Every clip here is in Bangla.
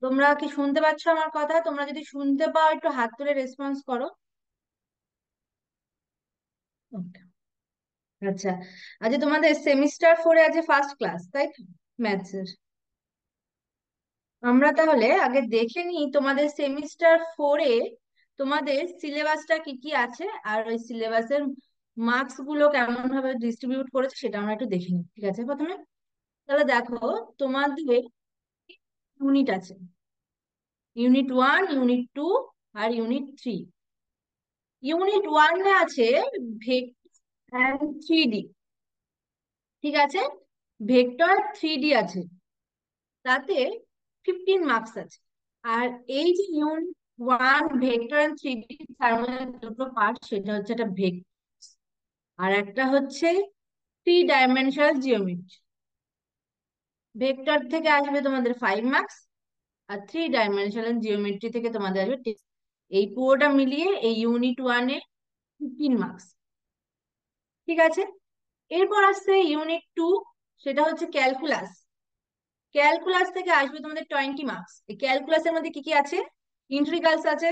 তোমরা কি শুনতে পাচ্ছ আমার কথা? তোমরা যদি শুনতে পাও একটু হাত তুলে রেসপন্স করো। Okay. আচ্ছা, আচ্ছা, তোমাদের সেমিস্টার ফোরে আজ ফার্স্ট ক্লাস, তাই তো? ম্যাথসের। আমরা তাহলে আগে দেখে নিই তোমাদের সেমিস্টার ফোরে তোমাদের সিলেবাসটা কি কি আছে, আর ওই সিলেবাসের মার্কস গুলো কেমন ভাবে ডিস্ট্রিবিউট করেছে সেটা আমরা একটু দেখে নিই, ঠিক আছে? প্রথমে তাহলে দেখো, তোমাদের ইউনিট আছে, ইউনিট ওয়ান, ইউনিট টু, আর ইউনিট থ্রি। ইউনিট ওয়ানে আছে ভেক্টর থ্রি ডি, ঠিক আছে? ভেক্টর থ্রি ডি আছে, তাতে 15 মার্কস আছে। আর এই যে unit one vector and three D, তার মধ্যে দুটো পার্ট, সেটা হচ্ছে একটা ভেক্টর, আর একটা হচ্ছে থ্রি ডাইমেনশনাল জিওমেট্রি। ভেক্টর থেকে আসবে তোমাদের 5 মার্কস, আর থ্রি ডাইমেনশনাল জিওমেট্রি থেকে তোমাদের আসবে 10। এই পুরোটা মিলিয়ে এই ইউনিট ওয়ানে 15 মার্কস, ঠিক আছে? এরপর আসছে ইউনিট টু, সেটা হচ্ছে ক্যালকুলাস। ক্যালকুলাস থেকে আসবে তোমাদের 20 মার্কস। এই ক্যালকুলাসের মধ্যে কি কি আছে? ইন্টিগ্রালস আছে,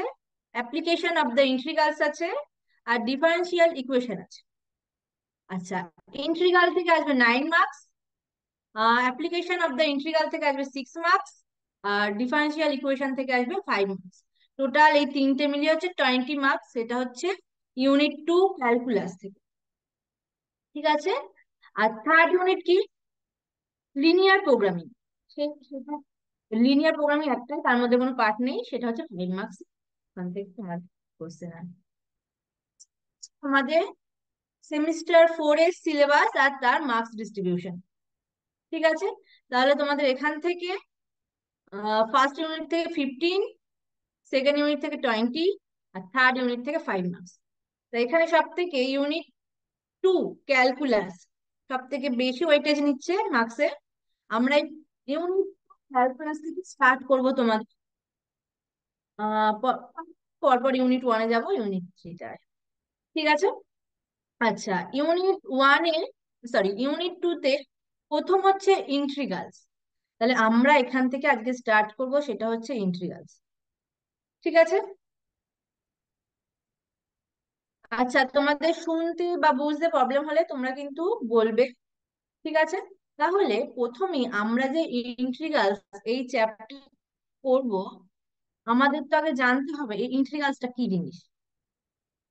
অ্যাপ্লিকেশন অফ দ্য ইন্টিগ্রালস আছে, আর ডিফারেন্সিয়াল ইকুয়েশন আছে। আচ্ছা, ইন্টিগ্রাল থেকে আসবে 9 marks, application of the integral থেকে আসবে 6 মার্কস, আর ডিফারেন্সিয়াল ইকুয়েশন থেকে আসবে 5 মার্কস। টোটাল এই তিনটে মিলিয়ে হচ্ছে 20 মার্কস, সেটা হচ্ছে ইউনিট টু ক্যালকুলাস থেকে, ঠিক আছে? আর থার্ড ইউনিট কি? Linear programming. সেটা লিনিয়ার প্রোগ্রামিং একটাই, তার মধ্যে কোনো পার্ট নেই, সেটা হচ্ছে 5 মার্কস। ওখান থেকে তোমার কোশ্চেন আছে। আমাদের সেমিস্টার ফোর এর সিলেবাস আর তার মার্কস ডিস্ট্রিবিউশন, ঠিক আছে? তাহলে তোমাদের এখান থেকে ফার্স্ট ইউনিট থেকে 15, সেকেন্ড ইউনিট থেকে 20, আর থার্ড ইউনিট থেকে 5 মার্কস। তো এখানে সব থেকে ইউনিট টু ক্যালকুলাস সব থেকে বেশি ওয়েটেজ নিচ্ছে মার্কসে। আমরা ইউনিট ক্যালকুলাস থেকে স্টার্ট করবো তোমাদের, পরপর ইউনিট ওয়ানে যাবো, ইউনিট থ্রিতে, ঠিক আছে? আচ্ছা, ইউনিট ওয়ানে, সরি ইউনিট টু তে প্রথম হচ্ছে ইন্ট্রিগালস। তাহলে আমরা এখান থেকে আজকে স্টার্ট করব, সেটা হচ্ছে ইন্ট্রিগালস, ঠিক আছে? আচ্ছা, তোমাদের শুনতে বা বুঝতে প্রবলেম হলে তোমরা কিন্তু বলবে, ঠিক আছে? তাহলে প্রথমেই আমরা যে ইন্ট্রিগালস এই চ্যাপ্টার করব, আমাদের তো আগে জানতে হবে এই ইন্ট্রিগালসটা কি জিনিস।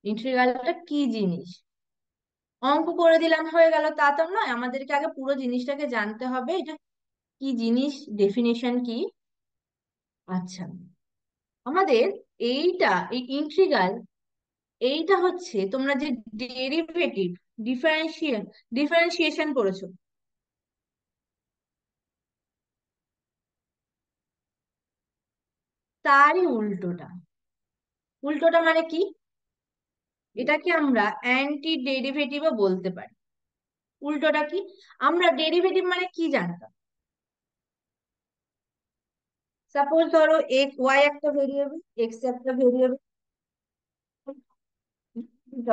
ইন্ট্রিগালটা কি জিনিস? অঙ্ক করে দিলাম হয়ে গেল তা তো নয়, আমাদেরকে আগে পুরো জিনিসটাকে জানতে হবে, এটা কি জিনিস, ডেফিনেশন কি। আচ্ছা, আমাদের এই ইন্টিগ্রাল, এইটা হচ্ছে তোমরা যে ডেরিভেটিভ, ডিফারেন্সিয়েশন ডিফারেন্সিয়েশন করেছো, তারই উল্টোটা। উল্টোটা মানে কি? এটাকে আমরা অ্যান্টি ডেরিভেটিভও বলতে পারি। উল্টোটা কি? আমরা ডেরিভেটিভ মানে কি জানতাম? সাপোজ ধরো ওয়াই একটা ভেরিয়েবল, এক্স একটা ভেরিয়েবল,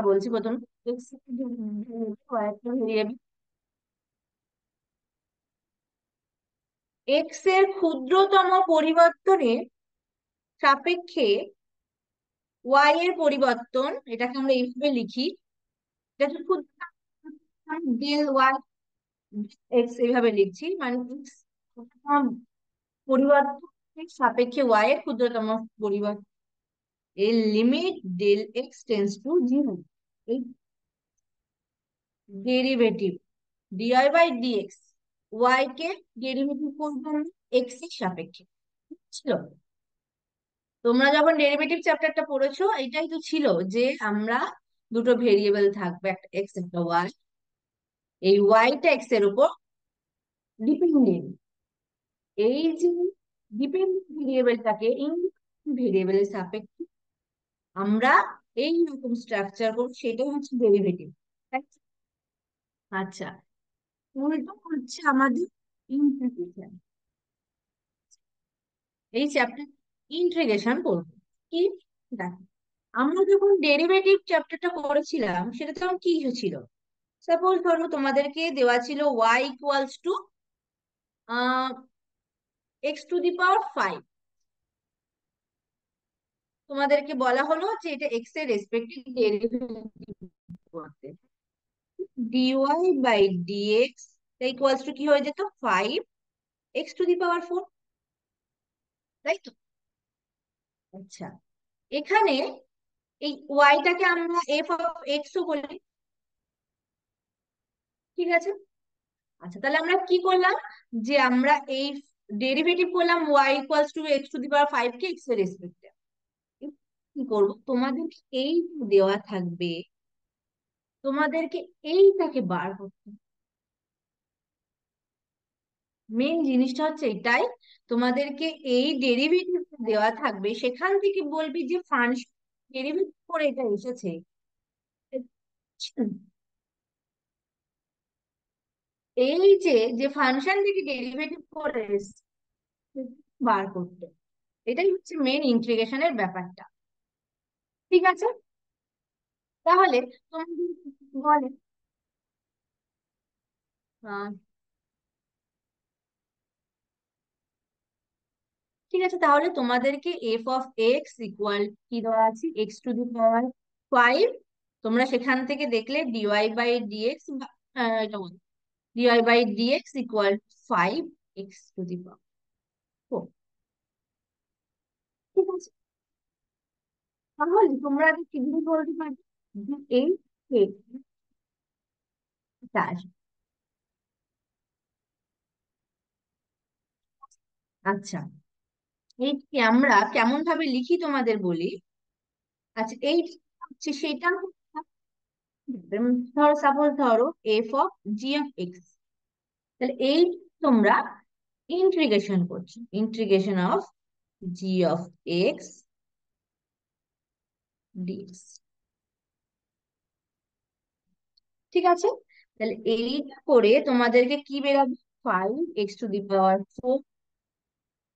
বলছি প্রথমে, এক্স একটা ভেরিয়েবল, ওয়াই একটা ভেরিয়েবল। এক্স এর ক্ষুদ্রতম পরিবর্তনের সাপেক্ষে ওয়াই এর পরিবর্তন, এটাকে আমরা এইভাবে লিখি, এটাকে ক্ষুদ্রতম ডেল ওয়াই এক্স এইভাবে লিখছি, মানে এক্স পরিবর্তনের সাপেক্ষে ওয়াই এর ক্ষুদ্রতম পরিবর্তন, এর limit del x tends to zero. এই derivative dy by dx, y কে ডেরিভেটিভ করবো এক্স এর সাপেক্ষে, ছিল। তোমরা যখন ডেরিভেটিভ চ্যাপ্টারটা পড়েছো, এটাই তো ছিল যে আমরা দুটো ভেরিয়েবল থাকবে, একটা এক্স একটা ওয়াই, এই ওয়াইটা এক্স এর উপর ডিপেন্ডেন্ট। এই যে ডিপেন্ডেন্ট ভেরিয়েবলটাকে ইন্ডিপেন্ডেন্ট ভেরিয়েবলের সাপেক্ষে আমরা এই রকম স্ট্রাকচার করব, সেটাই হচ্ছে ডেরিভেটিভ। আচ্ছা, উল্টো হচ্ছে আমাদের ইন্টিগ্রেশন। এই চ্যাপ্টার ইন্টিগ্রেশন করবো কি? দেখো, আমরা যখন ডেরিভেটিভ চ্যাপ্টারটা করেছিলাম, সেটা তখন কি ছিল? সাপোজ ধরো তোমাদেরকে দেওয়া ছিল y equals to x to the power 5, তোমাদেরকে বলা হলো যে এটা এক্স এর রেসপেক্টিভ ডেরিভেটিভ করতে। Dy by dx equals to কি হয়ে যেত, 5 x টু দি পাওয়ার 4, তাই তো? আচ্ছা, এখানে এই ওয়াইটাকে আমরা এফ অফ এক্স ও বলি, ঠিক আছে? আচ্ছা, তাহলে আমরা কি করলাম, যে আমরা এই ডেরিভেটিভ করলাম Y equals to x to the power 5 কে এক্স এর রেসপেক্টে। কি করবো, তোমাদেরকে এই দেওয়া থাকবে, তোমাদেরকে এইটাকে বার করতে। মেন জিনিসটা হচ্ছে এটাই, তোমাদেরকে এই ডেরিভেটিভ দেওয়া থাকবে, সেখান থেকে বলবি যে ফাংশন ডেরিভেটিভ করে এটা এসেছে। এই যে যে ফাংশন থেকে ডেরিভেটিভ করে এসেছে, বার করতে। এটাই হচ্ছে মেন ইন্টিগ্রেশনের ব্যাপারটা, ঠিক আছে? তাহলে তোমাদের বলে, আহ, ঠিক আছে, তাহলে তোমাদেরকে এফ অফ এক্স ইকুয়াল কি দেওয়া আছে, x টু দি পাওয়ার 5। তোমরা সেখান থেকে দেখলে ডিওয়াই বাই ডিএক্স, এটা dy by dx equal 5 x to the power 4। ঠিক আছে, তাহলে তোমরা আগে কি দিয়ে বলতে পারবে যে এই এটা আসবে। আচ্ছা, এই আমরা কেমন ভাবে লিখি তোমাদের বলি। আচ্ছা, এই হচ্ছে সেটা, ধরো সাপোজ ধরো F of G of X, তাহলে এই তোমরা ইন্টিগ্রেশন করছো, integration of G of X DX, ঠিক আছে? তাহলে এইটা করে তোমাদেরকে কি বেরাবে, 5 x to the power 4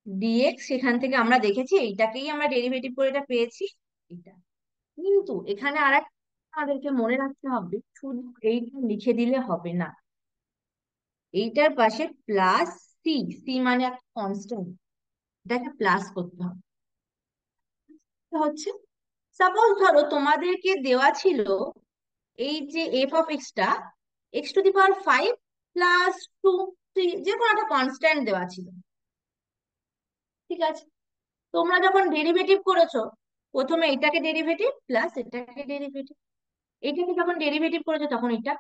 DX. সেখান থেকে আমরা দেখেছি এইটাকেই আমরা ডেরিভেটিভ করে এটা পেয়েছি, এটা। কিন্তু এখানে আর একটা আমাদেরকে মনে রাখতে হবে, শুধু এইটা লিখে দিলে হবে না, এইটার পাশে প্লাস সি, সি মানে একটা কনস্ট্যান্ট, এটাকে প্লাস করতে হবে। এটা হচ্ছে, সাপোজ ধরো তোমাদেরকে দেওয়া ছিল এই যে এফ অফ এক্সটা x টু দি পাওয়ার 5 +2, যে কোনো একটা কনস্ট্যান্ট দেওয়া ছিল, ঠিক আছে? তোমরা যখন ডেরিভেটিভ করেছো, প্রথমে এটাকে ডেরিভেটিভ প্লাস এটাকে ডেরিভেটিভ, এটাকে যখন ডেরিভেটিভ করেছো তখন এটা,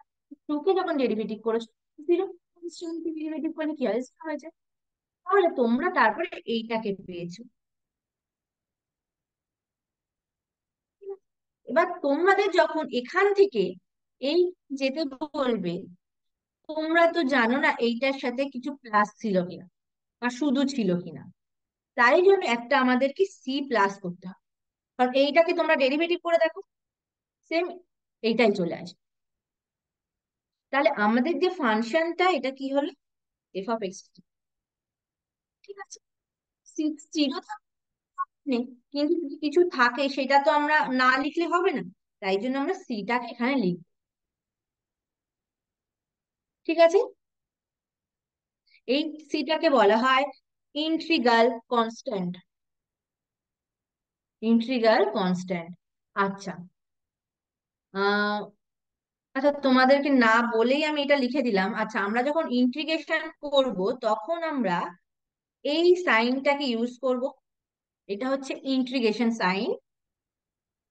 2 কে যখন ডেরিভেটিভ করেছো 0, কনস্ট্যান্টকে ডেরিভেটিভ করলে কি হয়, 0 হয়ে যায়। তাহলে তোমরা তারপরে এইটাকে পেয়েছো, ঠিক আছে? এবার তোমাদের যখন এখান থেকে এই যেতে বলবে, তোমরা তো জানো না এইটার সাথে কিছু প্লাস ছিল কিনা বা শুধু ছিল কিনা, তাই জন্য একটা আমাদেরকে সি প্লাস করতে হবে। কারণ এইটাকে তোমরা ডেরিভেটিভ করে দেখো, সেম এইটাই চলে আসবে। তাহলে আমাদের যে ফাংশনটা এটা কি হলো, এফ অফ এক্স, ঠিক আছে? সিক্স জিরো নেই, কিন্তু যদি কিছু থাকে সেটা তো আমরা না লিখলে হবে না, তাই জন্য আমরা সিটাকে এখানে লিখব, ঠিক আছে? এই সিটাকে বলা হয় ইন্টিগ্রাল কনস্ট্যান্ট, ইন্টিগ্রাল কনস্ট্যান্ট। আচ্ছা, আহ আচ্ছা, তোমাদেরকে না বলেই আমি এটা লিখে দিলাম। আচ্ছা, আমরা যখন ইন্টিগ্রেশন করব তখন আমরা এই সাইনটাকে ইউজ করব, এটা হচ্ছে ইন্টিগ্রেশন সাইন,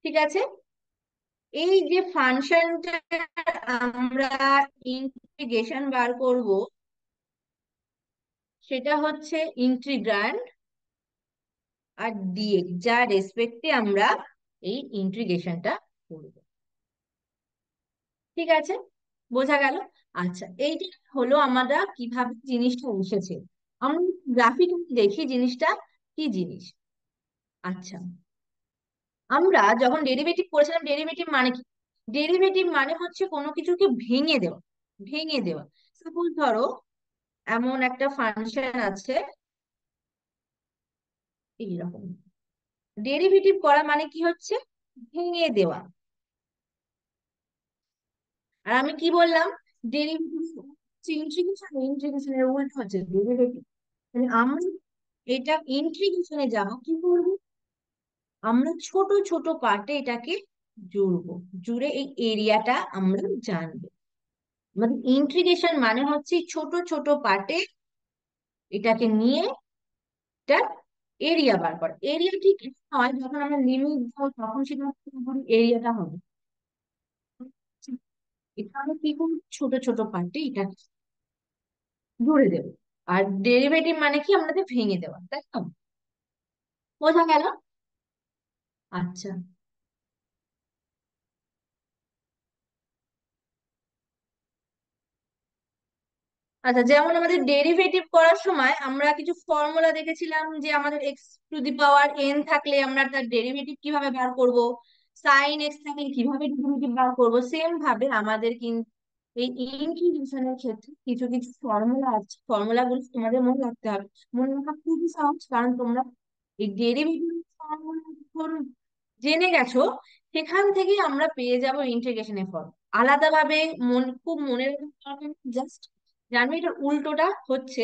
ঠিক আছে? এই যে ফাংশনটা আমরা ইন্টিগ্রেশন বার করব, সেটা হচ্ছে ইন্টিগ্র্যান্ড আর ডিএক্স, যার রেসপেক্টে আমরা এই ইন্টিগ্রেশনটা করব, ঠিক আছে? বোঝা গেল? আচ্ছা, এইটা হলো আমরা কিভাবে জিনিসটা এসেছে, আমরা গ্রাফিক্যালি দেখি জিনিসটা কি জিনিস। আচ্ছা, আমরা যখন ডেরিভেটিভ করেছিলাম, ডেরিভেটিভ মানে কি, ডেরিভেটিভ মানে হচ্ছে কোনো কিছুকে ভেঙে দেওয়া, ভেঙে দেওয়া। সাপোজ ধরো এমন একটা ফাংশন আছে এইরকম, ডেরিভেটিভ করা মানে কি হচ্ছে, ভেঙে দেওয়া। আর আমি কি বললাম, ডেরিভেটিভ ইন্টিগ্রেশন, ইন্টিগ্রেশনের উল্টো হচ্ছে ডেরিভেটিভ। মানে আমরা এটা ইন্টিগ্রেশনে যাব, কি করবো, আমরা ছোট ছোট পার্টে এটাকে জুড়বো, জুড়ে এই এরিয়াটা আমরা জানবো। মানে ইন্টিগ্রেশন মানে হচ্ছে ছোট ছোট পার্টে এটাকে নিয়ে এটার এরিয়া বার করা। এরিয়া ঠিক নয়, যখন আমরা লিমিট দেবো তখন সেটা পুরোপুরি এরিয়াটা হবে। এটা আমরা কি করবো, ছোট ছোট পার্টে এটা জুড়ে দেবো। আর ডেরিভেটিভ মানে কি, আমাদের ভেঙে দেওয়া, তাই তো? বোঝা গেল? আচ্ছা। আচ্ছা, যেমন আমাদের ডেরিভেটিভ করার সময় আমরা কিছু ফর্মুলা দেখেছিলাম, যে আমাদের x to the power N থাকলে আমরা তার ডেরিভেটিভ কিভাবে বার করব, সাইন এক্স থাকলে কিভাবে ডেরিভেটিভ বার করব। সেম ভাবে আমাদের কিন্তু এই ইন্টিগ্রেশনের ক্ষেত্রে কিছু কিছু ফর্মুলা আছে, ফর্মুলা গুলো তোমাদের মনে রাখতে হবে। মনে রাখা খুবই সহজ, কারণ তোমরা এই ডেরিভেটিভ ফর্মুলা জেনে গেছো, সেখান থেকেই আমরা পেয়ে যাব ইন্টিগ্রেশনের ফর্ম। আলাদাভাবে খুব মনে রাখতে, জাস্ট জানবে এটা উল্টোটা হচ্ছে,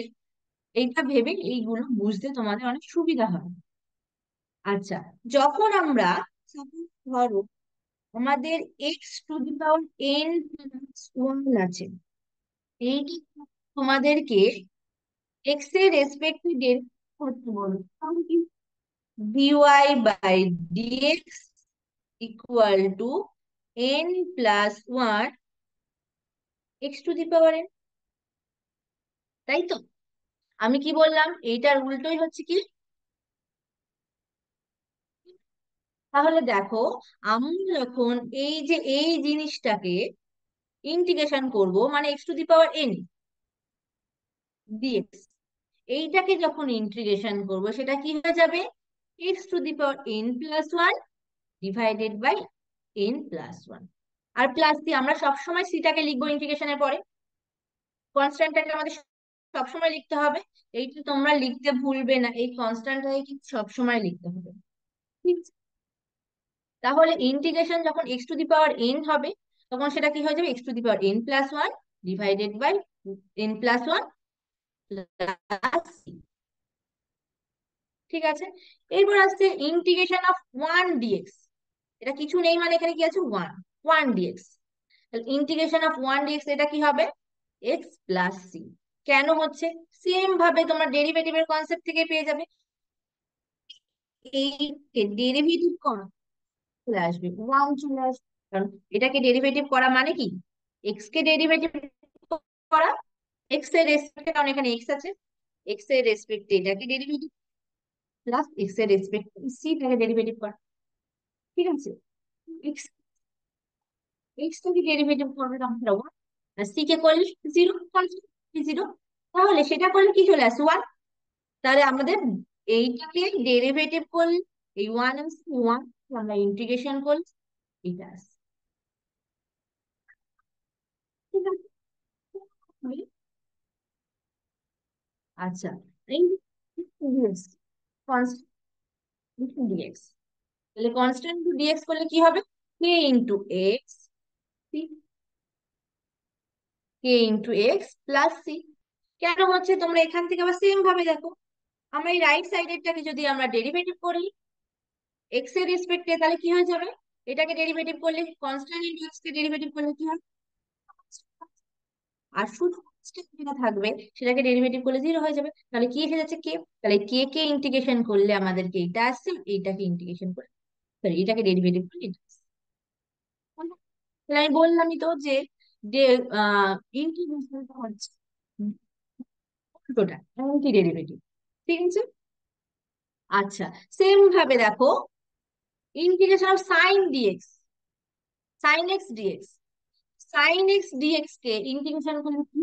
এইটা ভেবে এইগুলো বুঝতে তোমাদের অনেক সুবিধা হবে। আচ্ছা, যখন আমরা suppose ধরো আমাদের x to the power N one আছে, এইটি তোমাদেরকে এক্স এর রেসপেক্টে ডেরিভেট করতে বলো, তখন কি DY by dx equal to N plus one X to the power N, তাই তো? আমি কি বললাম, এইটার উল্টোই হচ্ছে কি। তাহলে দেখো, আমরা যখন এই যে এই জিনিসটাকে ইন্টিগ্রেশন করব, মানে X to the power N DX, এইটাকে যখন ইন্টিগ্রেশন করব সেটা কি হয়ে যাবে, X to the power N plus one divided by N plus one. আর প্লাস দিয়ে আমরা সবসময় সিটাকে লিখবো ইন্টিগ্রেশনের পরে, কনস্ট্যান্টটাকে আমাদের সবসময় লিখতে হবে। এইটা তোমরা লিখতে ভুলবে না, এই কনস্ট্যান্টটাকে কিন্তু সবসময় লিখতে হবে, ঠিক আছে? তাহলে ইন্টিগ্রেশন যখন X to the power N হবে, তখন সেটা কি হয়ে যাবে, X to the power N plus one divided by N plus one plus C. ঠিক আছে, এরপর আসছে ইন্টিগ্রেশন অফ ওয়ান ডিএক্স। এটা কিছু নেই, মানে এখানে কি আছে, ওয়ান, ওয়ান ডিএক্স। তাহলে ইন্টিগ্রেশন অফ ওয়ান ডিএক্স এটা কি হবে, এক্স প্লাস সি। কেন হচ্ছে, সেম ভাবে তোমরা ডেরিভেটিভের কনসেপ্ট থেকে পেয়ে যাবে। এই ডেরিভেটিভ করা চলে আসবে, ওয়ান চলে আসবে। কারণ এটাকে ডেরিভেটিভ করা মানে কি, এক্স কে ডেরিভেটিভ করা, এক্স এর রেসপেক্টে, কারণ এখানে এক্স আছে, এক্স এর রেসপেক্টে এটাকে ডেরিভেটিভ, প্লাস এক্স এর রেসপেক্টে সি টাকে ডেরিভেটিভ করা। ঠিক আছে, এক্স এক্স টাকে ডেরিভেটিভ করবে তখন সেটা ওয়ান, আর সি কে করলে জিরো, জিরো। তাহলে সেটা করলে কি চলে আসে, ওয়ান। তাহলে আমাদের এইটাকে ডেরিভেটিভ করলে এই ওয়ান ওয়ান, আমরা ইন্টিগ্রেশন করলে এটা আসে। ঠিক আছে, আচ্ছা, এই ডিএক্স, কনস্ট্যান্ট ডিএক্স, তাহলে কনস্ট্যান্ট টু ডিএক্স করলে কি হবে, কে ইন্টু এক্স, কে ইন্টু এক্স প্লাস সি। কেন হচ্ছে, তোমরা এখান থেকে আবার সেম ভাবে দেখো, আমরা এই রাইট সাইডেরটাকে যদি আমরা ডেরিভেটিভ করি এক্স এর রেসপেক্টে, তাহলে কি হয়ে যাবে, এটাকে ডেরিভেটিভ করলে কনস্ট্যান্ট ইন্টু এক্স কে ডেরিভেটিভ করলে কি হয়, আর শুধু constant যেটা থাকবে সেটাকে ডেরিভেটিভ করলে জিরো হয়ে যাবে। তাহলে কি এসে যাচ্ছে, কে। তাহলে কে কে ইন্টিগ্রেশন করলে আমাদেরকে এইটা আসছে, এইটাকে ইন্টিগ্রেশন করে, সরি এটাকে ডেরিভেটিভ করে এটা আসছে। তাহলে আমি বললামই তো যে যে ইন্টিগ্রেশনটা হচ্ছে উল্টোটা, অ্যান্টি ডেরিভেটিভ। ঠিক আছে, আচ্ছা, সেম ভাবে দেখো integration of sine dx, sine x dx, sine x dx কে ইন্টিগ্রেশন করলে কি,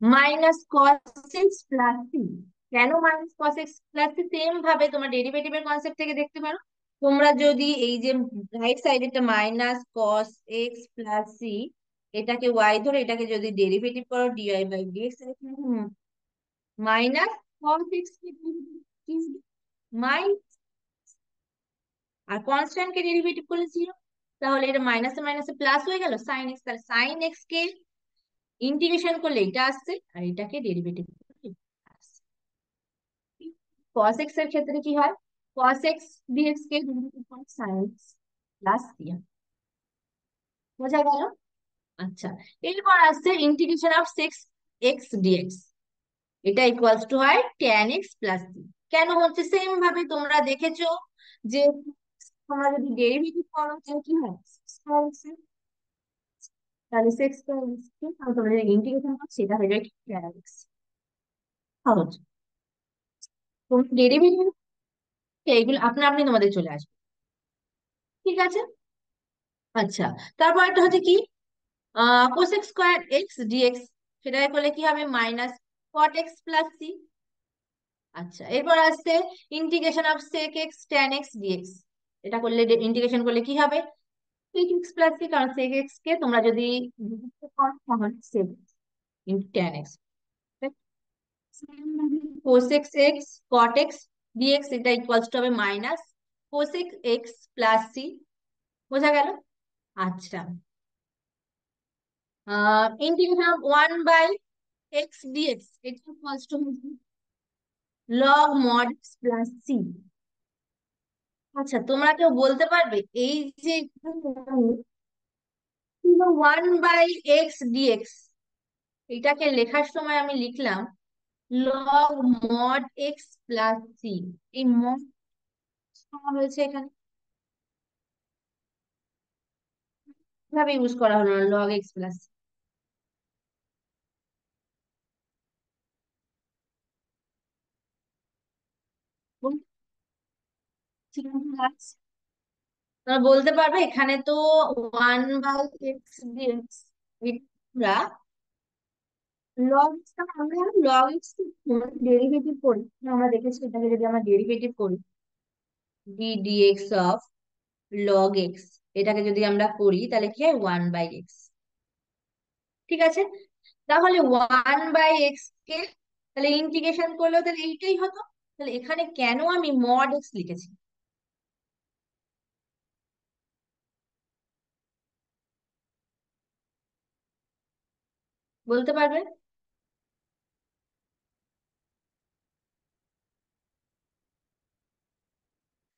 minus cos x plus C. কেন minus cos x plus c, same ভাবে তোমার ডেরিভেটিভের কনসেপ্ট থেকে দেখতে পারো। তোমরা যদি এই যে রাইট সাইডেরটা minus cos x plus c, এটাকে ওয়াই ধরে এটাকে যদি ডেরিভেটিভ করো dy by dx, minus cos x minus, আর কনস্ট্যান্ট কে ডেরিভেটিভ করলে জিরো, তাহলে এটা মাইনাসে মাইনাসে প্লাস হয়ে গেল সাইন এক্স। তাহলে সাইন এক্স কে ইন্টিগ্রেশন করলে এটা আসছে, আর এটাকে ডেরিভেটিভ করলে এটা আসছে। কস এক্স এর ক্ষেত্রে কি হয়, cos x dx কে sin x প্লাস c, বোঝা গেল? আচ্ছা, এরপর আসছে integration of six X dx, এটা ইকুয়ালস টু হয় tan x প্লাস সি। কেন হচ্ছে? সেম ভাবে তোমরা দেখেছো যে তোমরা যদি ডেরিভেটিভ করো তাহলে কি হয়, তাহলে সিক্স তোমরা যদি ইন্টিগ্রেশন করো সেটা হয়ে যায় tan x। সহজ। তোমরা ডেরিভেটিভ এইগুলো আপনা আপনি তোমাদের চলে আসবে। ঠিক আছে। আচ্ছা, তারপর একটা হচ্ছে কি, কোসেক স্কোয়ার এক্স ডিএক্স, সেটা করলে কি হবে, minus cot X plus C. আচ্ছা, এরপর আসছে integration of sec X tan X dx, এটা করলে ইন্টিগ্রেশন করলে কি হবে, সেক এক্স প্লাস সি, কারণ সেক এক্স কে তোমরা যদি বিভক্ত করো তাহলে sec into tan x. Cosec x cot x dx, এটা ইকুয়ালস টু হবে minus cosec x plus c. বোঝা গেল? আচ্ছা, integration of one by x dx, এটা equals to log mod x plus C. আচ্ছা, তোমরা কেউ বলতে পারবে এই যে ওয়ান বাই এক্স ডিএক্স, এটাকে লেখার সময় আমি লিখলাম log mod x plus C, এই মড হয়েছে এখানে, কিভাবে ইউজ করা হলো লগ এক্স প্লাস সি? তোমরা বলতে পারবে এখানে তো ওয়ান বাই এক্স ডিএক্স, আমরা লগ, আমরা লগ এক্স ডেরিভেটিভ করি, আমরা দেখেছি এটাকে যদি আমরা ডেরিভেটিভ করি D DX of log X, এটাকে যদি আমরা করি তাহলে কি হয়, ওয়ান বাই এক্স। ঠিক আছে, তাহলে ওয়ান বাই এক্স কে তাহলে ইন্টিগ্রেশন করলেও তাহলে এইটাই হতো। তাহলে এখানে কেন আমি মড এক্স লিখেছি, বলতে পারবে?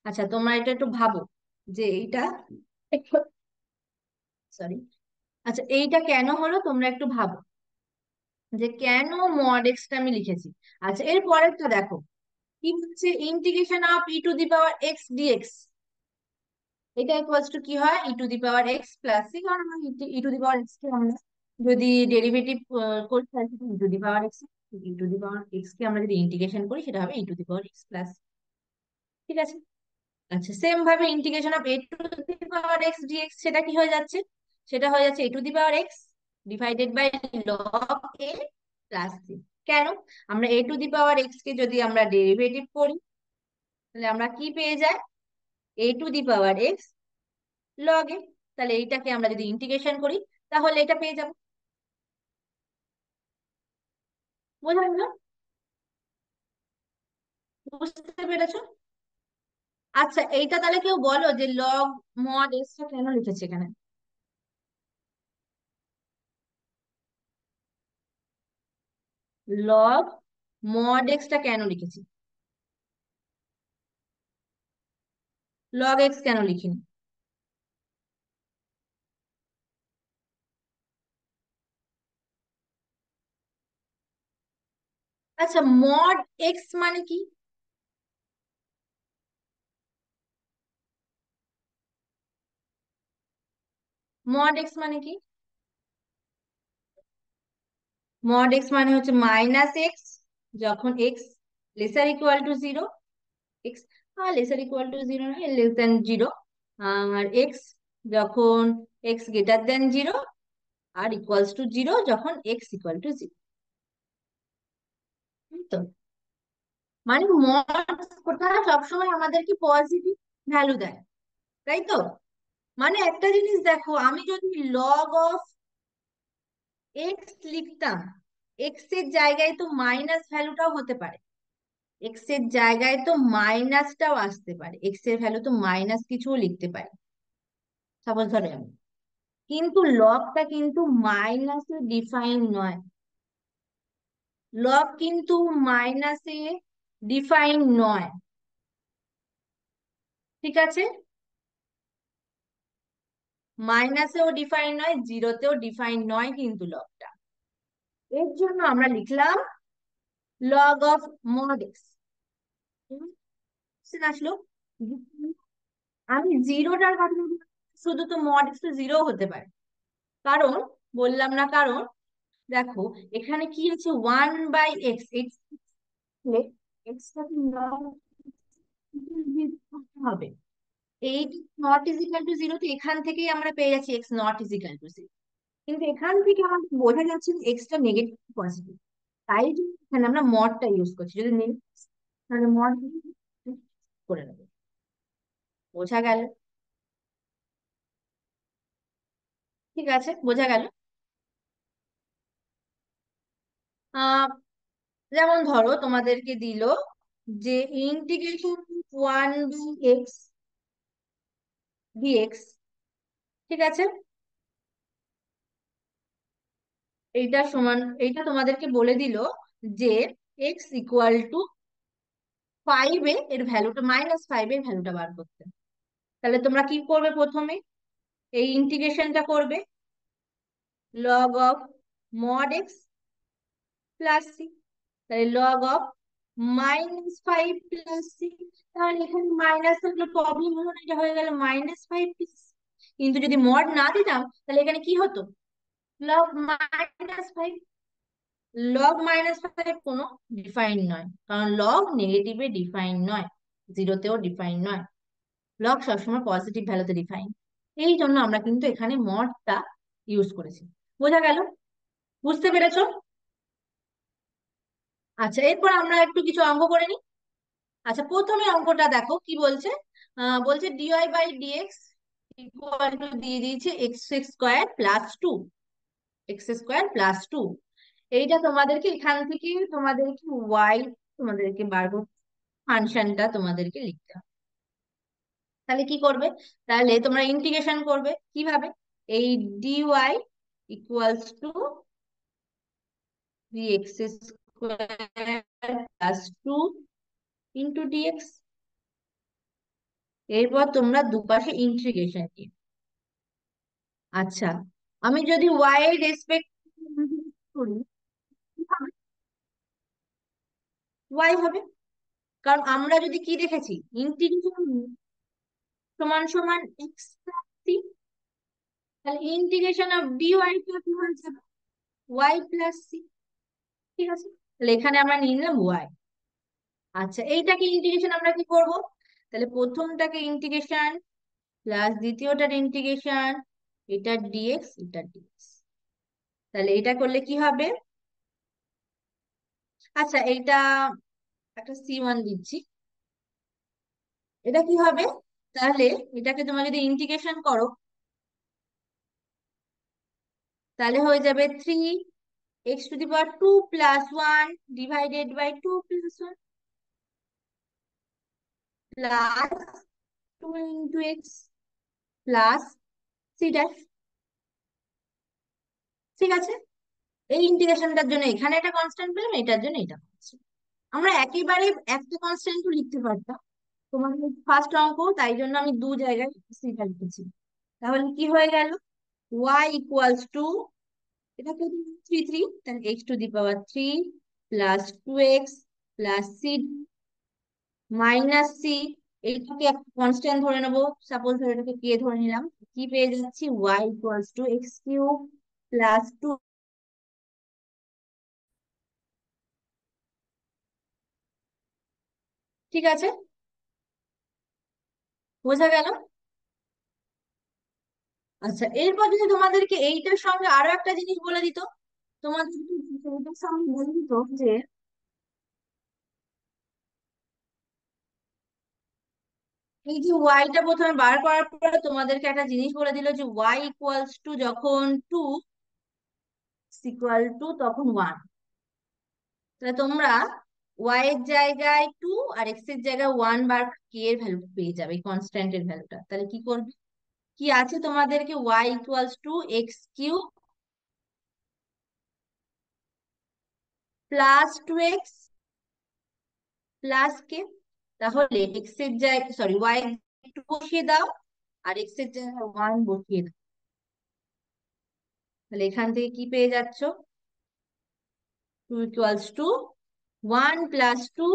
আচ্ছা, তোমরা এটা একটু ভাবো যে এইটা, সরি, আচ্ছা এইটা কেন হলো তোমরা একটু ভাবো যে কেন মড এক্সটা আমি লিখেছি। আচ্ছা, এর পরেরটা দেখো কি হচ্ছে, integration of e to the power x dx, এটা ইকুয়ালস টু কি হয়, e to the power x plus c, কারণ আমরা ই টু দি পাওয়ার এক্স কে আমরা যদি ডেরিভেটিভ করি তাহলে e to the power x, e to the power x কে আমরা যদি ইন্টিগ্রেশন করি সেটা হবে e to the power x plus. ঠিক আছে। আচ্ছা, সেম ভাবে integration of a to the power x dx, সেটা কি হয়ে যাচ্ছে, সেটা হয়ে যাচ্ছে a to the power x divided by log a plus C. কেন? আমরা এ টু দি পাওয়ার এক্স কে যদি আমরা ডেরিভেটিভ করি তাহলে আমরা কি পেয়ে যাই, a to the power x log a, তাহলে এইটাকে আমরা যদি ইন্টিগ্রেশন করি তাহলে এটা পেয়ে যাবো। বোঝা গেল? বুঝতে পেরেছো? আচ্ছা, এইটা তাহলে কেউ বলো যে লগ মড এক্সটা কেন লিখেছে এখানে, লগ মড এক্সটা কেন লিখেছি, লগ এক্স কেন লিখিনি? আচ্ছা, মড এক্স মানে কি? মড এক্স মানে কি? মড এক্স মানে হচ্ছে মাইনাস এক্স যখন X lesser equal to zero, X lesser equal to zero নয়, লেস দেন জিরো, আর এক্স যখন এক্স গ্রেটার দেন জিরো, আর ইকুয়ালস টু জিরো যখন এক্স ইকুয়াল টু জিরো। তো মানে মড ওটা সবসময় আমাদেরকে পজিটিভ ভ্যালু দেয়, তাই তো? মানে একটা জিনিস দেখো, আমি যদি লগ অফ এক্স লিখতাম, এক্স এর জায়গায় তো মাইনাস ভ্যালুটাও হতে পারে, এক্স এর জায়গায় তো মাইনাসটাও আসতে পারে, এক্স এর ভ্যালু তো মাইনাস কিছুও লিখতে পারি, সাপোজ ধরে আমি, কিন্তু লগটা কিন্তু মাইনাসে ডিফাইন নয়, লগ কিন্তু মাইনাসে ডিফাইন নয়। ঠিক আছে, মাইনাসেও ডিফাইন নয়, জিরোতেও ডিফাইন নয় কিন্তু লগটা। এর জন্য আমরা লিখলাম লগ অফ মড এক্স। আসলো, আমি জিরোটার কথা বলছি, শুধু তো মড এক্স তো জিরো হতে পারে, কারণ বললাম না কারণ, দেখো এখানে কি আছে, 1/x, এক্স এক্সটাকে হবে, eight not is equal to zero, তো এখান থেকেই আমরা পেয়ে যাচ্ছি x not is equal to zero. কিন্তু এখান থেকে আমাদের বোঝা যাচ্ছে যে এক্সটা নেগেটিভ পজিটিভ, তাই জন্য এখানে আমরা মডটা ইউজ করছি, যদি নেগেটিভ তাহলে মড করে নেবো। বোঝা গেল? ঠিক আছে, বোঝা গেল। আহ যেমন ধরো তোমাদেরকে দিল যে ইন্টিগ্রেশন 1/x ডিএক্স, ঠিক আছে, এইটা সমান, এইটা তোমাদেরকে বলে দিল যে এক্স ইকুয়াল টু 5 এ এর ভ্যালুটা, -5 এর ভ্যালুটা বার করতে। তাহলে তোমরা কি করবে, প্রথমে এই ইন্টিগ্রেশনটা করবে, log of mod x plus C, তাহলে লগ অফ -5 প্লাস সি। তাহলে এখানে মাইনাস থাকলে প্রবলেম হলো না, এটা হয়ে গেল -5 প্লাস। কিন্তু যদি মড না দিতাম তাহলে এখানে কি হতো, লগ -5। লগ -5 কোনো ডিফাইন নয়, কারণ লগ নেগেটিভে ডিফাইন নয়, জিরোতেও ডিফাইন নয়, লগ সবসময় পজিটিভ ভ্যালুতে ডিফাইন। এই জন্য আমরা কিন্তু এখানে মডটা ইউজ করেছি। বোঝা গেল? বুঝতে পেরেছো? আচ্ছা, এরপর আমরা একটু কিছু অঙ্ক করে নিই। আচ্ছা, প্রথমে অঙ্কটা দেখো কি বলছে। বলছে dy/dx ইকুয়াল টু দিয়ে দিয়েছে x² + 2, এইটা তোমাদেরকে এখান থেকে তোমাদেরকে ওয়াই তোমাদেরকে বার করতে, ফাংশনটা তোমাদেরকে লিখতে হবে। তাহলে কি করবে, তাহলে তোমরা ইন্টিগ্রেশন করবে কিভাবে, এই dy equals to 3x² + 2 into DX. এরপর তোমরা দুপাশে ইন্টিগ্রেশন দিও। আচ্ছা, আমি যদি ওয়াই এর রেসপেক্ট করি, ওয়াই হবে, কারণ আমরা যদি কি দেখেছি, ইন্টিগ্রেশন সমান সমান এক্স প্লাস সি, তাহলে ইন্টিগ্রেশন অফ ডিওয়াই টা কি হয়ে যাবে, ওয়াই প্লাস সি। ঠিক আছে, তাহলে এখানে আমরা নিয়ে নিলাম ওয়াই। আচ্ছা, এইটাকে ইন্টিগ্রেশন আমরা কি করব, তাহলে প্রথমটাকে ইন্টিগ্রেশন প্লাস দ্বিতীয়টার ইন্টিগ্রেশন, এটা ডিএক্স এটা ডিএক্স, তাহলে এটা করলে কি হবে, আচ্ছা এইটা একটা C1 দিচ্ছি, এটা কি হবে, তাহলে এটাকে তোমরা যদি ইন্টিগ্রেশন করো তাহলে হয়ে যাবে 3x² + 1 / 2 + 1 plus 2 × x plus C dash. ঠিক আছে, এই ইন্টিগ্রেশনটার জন্য এখানে একটা কনস্ট্যান্ট পেলাম, এটার জন্য এটা constant। আমরা একেবারে একটা কনস্ট্যান্টও লিখতে পারতাম, তোমাদের ফার্স্ট অঙ্ক, তাই জন্য আমি দু জায়গায় সিটা লিখেছি। তাহলে কি হয়ে গেল, y ইকুয়ালস টু, এটা তো 3 তাহলে x⁻³ + 2x + c - c, এইটাকে একটা কনস্ট্যান্ট ধরে নেবো, সাপোজ ধরে এটাকে কে ধরে নিলাম, কি পেয়ে যাচ্ছি, y ইকুয়ালস টু x³ + 2। ঠিক আছে, বোঝা গেল? আচ্ছা, এরপর যদি তোমাদেরকে এইটার সঙ্গে আরো একটা জিনিস বলে দিত, তোমাদের এইটার সঙ্গে বলে দিত যে এই যে ওয়াইটা প্রথমে বার করার পরে তোমাদেরকে একটা জিনিস বলে দিল যে ওয়াই ইকুয়ালস টু যখন 2 ইকুয়াল টু তখন 1, তাহলে তোমরা ওয়াই এর জায়গায় 2 আর এক্স এর জায়গায় 1 বার কে এর ভ্যালু পেয়ে যাবে, কনস্ট্যান্টের ভ্যালুটা। তাহলে কি করবে, কি আছে তোমাদেরকে, Y equals two x³ + 2x + কে, তাহলে এক্স এর জায়গায়, সরি ওয়াই টু বসিয়ে দাও, আর এক্স এর জায়গায় ওয়ান বসিয়ে দাও। তাহলে এখান থেকে কি পেয়ে যাচ্ছ? Two equals to one plus two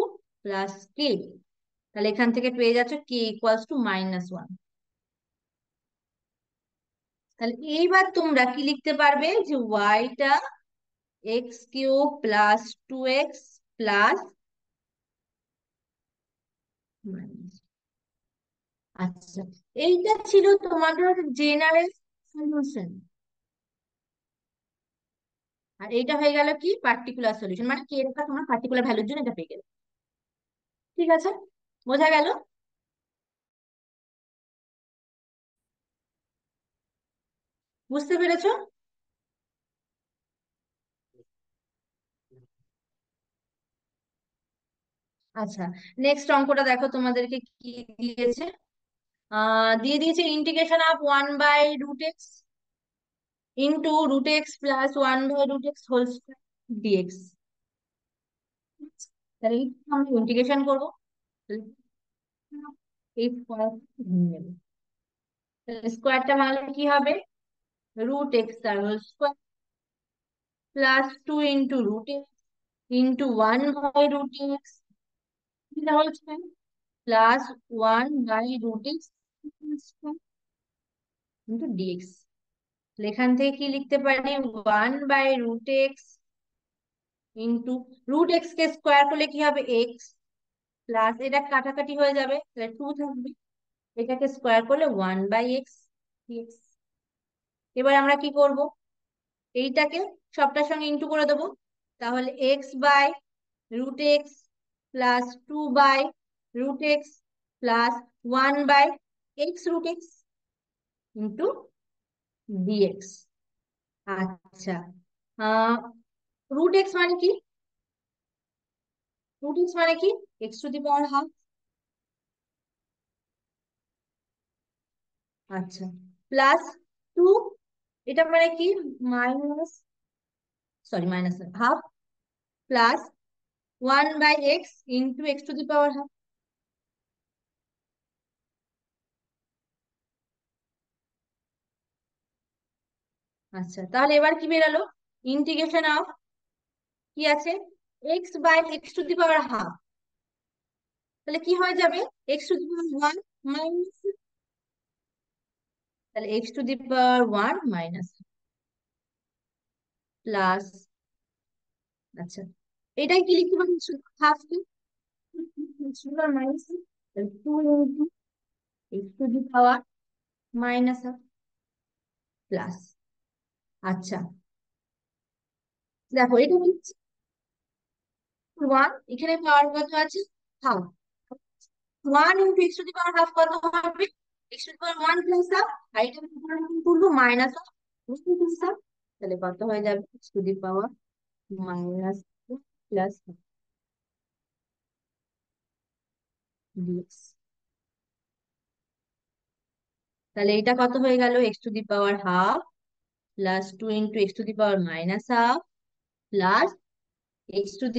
plus k. তাহলে এখান থেকে পেয়ে যাচ্ছ কে ইকুয়ালস টু -1। তাহলে এইবার তোমরা কি লিখতে পারবে, যে ওয়াইটা x cube plus 2x plus, আচ্ছা, এইটা ছিল তোমাদের জেনারেল সলিউশন। আর এইটা হয়ে গেল কি পার্টিকুলার সলিউশন, মানে কে টা তোমার পার্টিকুলার ভ্যালুর জন্য এটা পেয়ে গেলে। ঠিক আছে, বোঝা গেল? বুঝতে পেরেছো? আচ্ছা, নেক্সট অঙ্কটা দেখো তোমাদেরকে কি দিয়েছে। দিয়ে দিয়েছে integration of 1/√x into √x plus 1/√x whole square dx. তাহলে এই আমরা ইন্টিগ্রেশন করবো। তাহলে এই স্কয়ার ভেঙে নেবো। তাহলে স্কয়ারটা ভাঙলে কি হবে? √x তার whole square plus 2 into √x into 1/√x whole square plus 1/√x into dx. এখান থেকে কি লিখতে পারি? 1/√x ইন্টু √x কে স্কোয়ার করলে কি হবে? এক্স প্লাস এটা কাটাকাটি হয়ে যাবে, তাহলে 2 থাকবে। এটাকে স্কোয়ার করলে 1/x ডিএক্স। এবার আমরা কি করব? এইটাকে সবটার সঙ্গে ইন্টু করে দেবো। তাহলে x/√x plus 2/√x plus 1/x√x into dx. আচ্ছা, আহ √x মানে কি? √x মানে কি? x⁻½ আচ্ছা, প্লাস 2, এটা মানে কি? Minus, sorry minus half, plus 1/x into x⁻½ আচ্ছা, তাহলে এবার কি বেরালো? ইন্টিগ্রেশন অফ কি আছে? x/x⁻²। তাহলে কি হয়ে যাবে? x⁻1 মাইনাস, তাহলে x⁻1 মাইনাস প্লাস, আচ্ছা, এটাই কি লিখতে পারি? হাফ কি মাইনাস, তাহলে 2 ইন্টু x⁻1 - প্লাস। আচ্ছা, দেখো এটা হচ্ছে 1, এখানে পাওয়ার কত আছে? হাফ। 1 ইন্টু x⁻½ কত হবে? x⁻1 প্লাস হাফ, আর এটা করবো মাইনাস হাফ প্লাস হাফ। তাহলে কত হয়ে যাবে? x⁻−, plus dx. তাহলে এটা কত হয়ে গেল? x⁻½ plus 2 into x⁻−½ plus x⁻³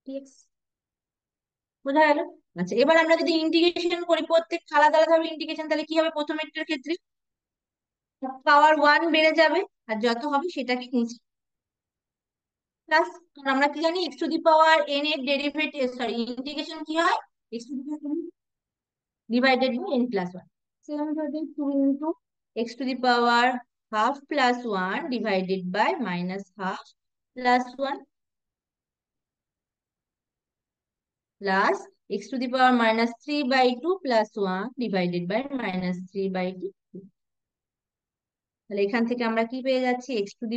dx. বোঝা গেল? আচ্ছা, এবার আমরা যদি ইন্টিগ্রেশন করি প্রত্যেক আলাদা আলাদা ভাবে ইন্টিগ্রেশন, তাহলে কি হবে? প্রথমেরটার ক্ষেত্রে পাওয়ার 1 বেড়ে যাবে, আর যত হবে সেটাকে নিচে প্লাস। আমরা কি জানি? x⁻n এর ডেরিভেটিভ, সরি ইন্টিগ্রেশন কি হয়? x⁻n divided by n+1। Same ভাবে 2 into x⁻½ plus 1 divided by -½ plus 1 plus x⁻³ plus 1 divided by -3/2। তাহলে এখান থেকে আমরা কি পেয়ে যাচ্ছি? x⁻³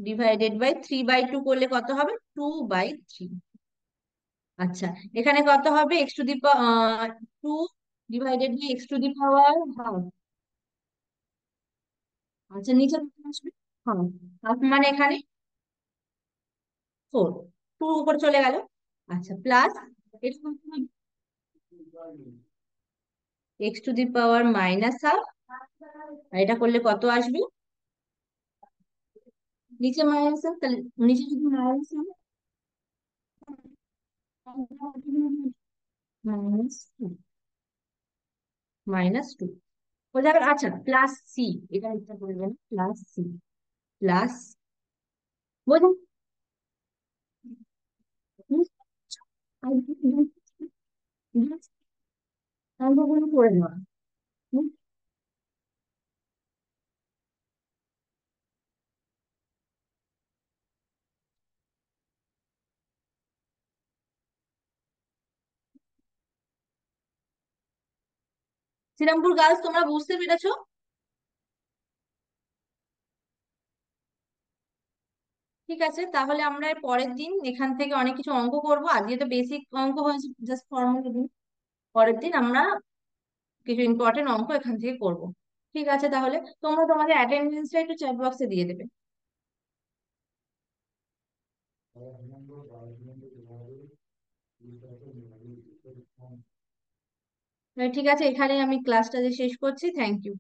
ডিভাইডেড বাই 3/2 করলে কত হবে? 2/3। আচ্ছা, এখানে কত হবে? Two divided by x⁻²। আচ্ছা, নিচে কত আসবে? হ্যাঁ, হাফ মানে এখানে 4, 2 উপরে চলে গেল। আচ্ছা, প্লাস এটা কত হবে? x⁻−½ আর এটা করলে কত আসবে? নিচে মাইনাস এম, তাহলে নিচে যদি minus m, minus two, minus two ও যাবে। আচ্ছা, প্লাস সি, এটা একটা করবেন, প্লাস সি, প্লাস, বোঝেন? অঙ্কগুলো করে নেওয়া। হুম, শ্রীরামপুর গার্লস, তোমরা বুঝতে পেরেছো? ঠিক আছে, তাহলে আমরা এর পরের দিন এখান থেকে অনেক কিছু অঙ্ক করবো। আজকে তো বেসিক অঙ্ক হয়েছে, জাস্ট ফর্মুলা দিন। পরের দিন আমরা কিছু ইম্পর্টেন্ট অঙ্ক এখান থেকে করব। ঠিক আছে, তাহলে তোমরা তোমাদের অ্যাটেন্ডেন্সটা একটু চ্যাট বক্সে দিয়ে দেবে। ঠিক আছে, এখানে আমি ক্লাসটা যে শেষ করছি। Thank you.